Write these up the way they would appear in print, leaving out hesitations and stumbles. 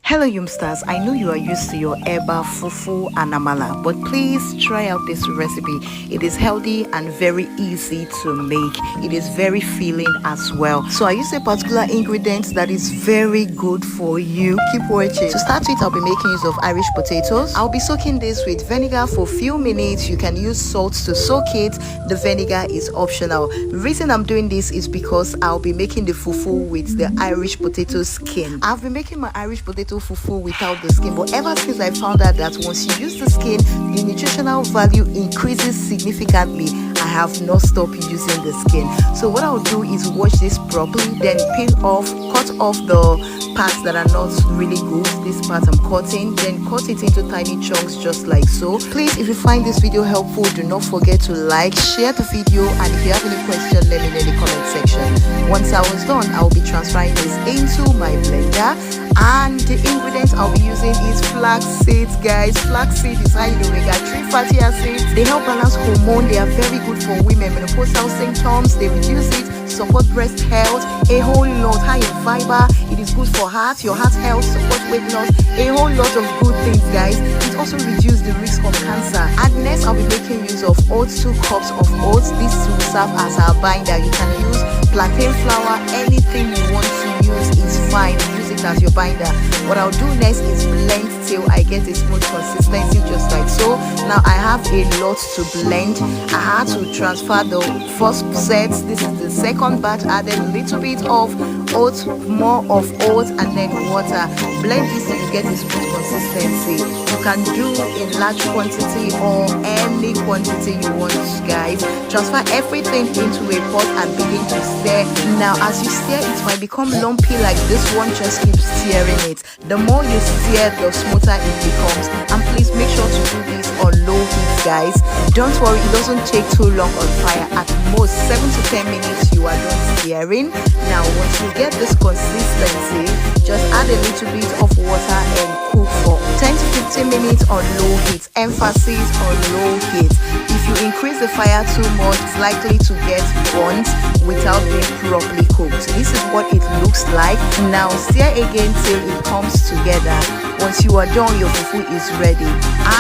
Hello Youngsters, I know you are used to your eba, fufu and amala, but please try out this recipe. It is healthy and very easy to make. It is very filling as well. So I use a particular ingredient that is very good for you. Keep watching. To start with, I'll be making use of Irish potatoes. I'll be soaking this with vinegar for a few minutes. You can use salt to soak it. The vinegar is optional. The reason I'm doing this is because I'll be making the fufu with the Irish potato skin. I've been making my Irish potato fufu without the skin, but ever since I found out that once you use the skin, the nutritional value increases significantly, I have not stopped using the skin. So what I'll do is wash this properly, then cut off the parts that are not really good. This part I'm cutting, then cut it into tiny chunks just like so. Please, if you find this video helpful, do not forget to like, share the video, and if you have any question, let me know in the comment section. Once I was done, I'll be transferring this into my blender, and the ingredients I'll be using is flax seeds, guys. Flax seed is high in omega-3 fatty acids. They help balance hormone. They are very good for women. Menopausal symptoms, they reduce it, support breast health, a whole lot. High in fiber, it is good for heart, your heart health, support weight loss, a whole lot of good things, guys. It also reduces the risk of cancer. And next, I'll be making use of oats, 2 cups of oats. This will serve as our binder. You can use plantain flour, anything you want to use is fine. Use it as your binder. What I'll do next is blend till I get a smooth consistency, just like so. Now I have a lot to blend. I had to transfer the first set. This is the second batch. Added a little bit of oats, more of oats, and then water. Blend this till you get a smooth consistency. You can do in large quantity or any quantity you want, guys. Transfer everything into a pot and begin to stir. Now as you stir, it might become lumpy like this one. Just keep stirring it. The more you stir, the smoother it becomes. And please make sure to do this on low heat, guys. Don't worry, it doesn't take too long on fire. At most 7 to 10 minutes you are done stirring. Now once you get this consistency, just add a little bit of water and cook for 10 to 15 minutes on low heat. Emphasis on low heat. If you increase the fire too much, it's likely to get burnt without being properly cooked. This is what it looks like. Now stir again till it comes together. Once you are done, your fufu is ready.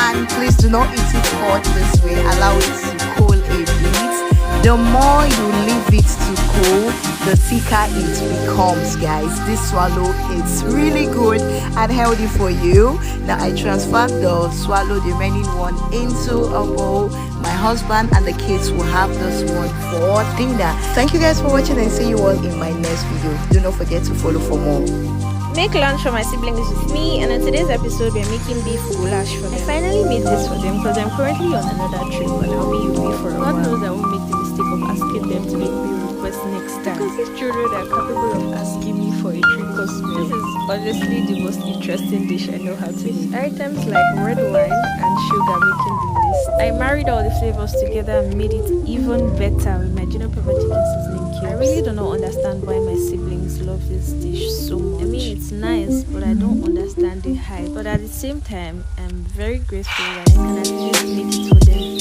And please do not eat it hot this way. Allow it to cool a bit. The more you leave it to cool, the thicker it becomes, guys. This swallow, it's really good and healthy for you. Now I transferred the swallow, the remaining one, into a bowl. My husband and the kids will have this one for dinner. Thank you guys for watching, and see you all in my next video. Do not forget to follow for more. Make lunch for my siblings with me, and in today's episode we're making beef goulash for them. I finally made this for them because I'm currently on another trip and I'll be away for a while. God knows I won't make the mistake of asking them to make me request next time, because these children are capable of asking me for a drink or meal. This is honestly the most interesting dish I know how to make. Items like red wine and sugar making the list. I married all the flavors together and made it even better with my junior pepper chicken seasoning cubes. I really do not understand why my siblings love this dish so much. I mean, it's nice, but I don't understand the hype. But at the same time, I'm very grateful that I can at least make it for them.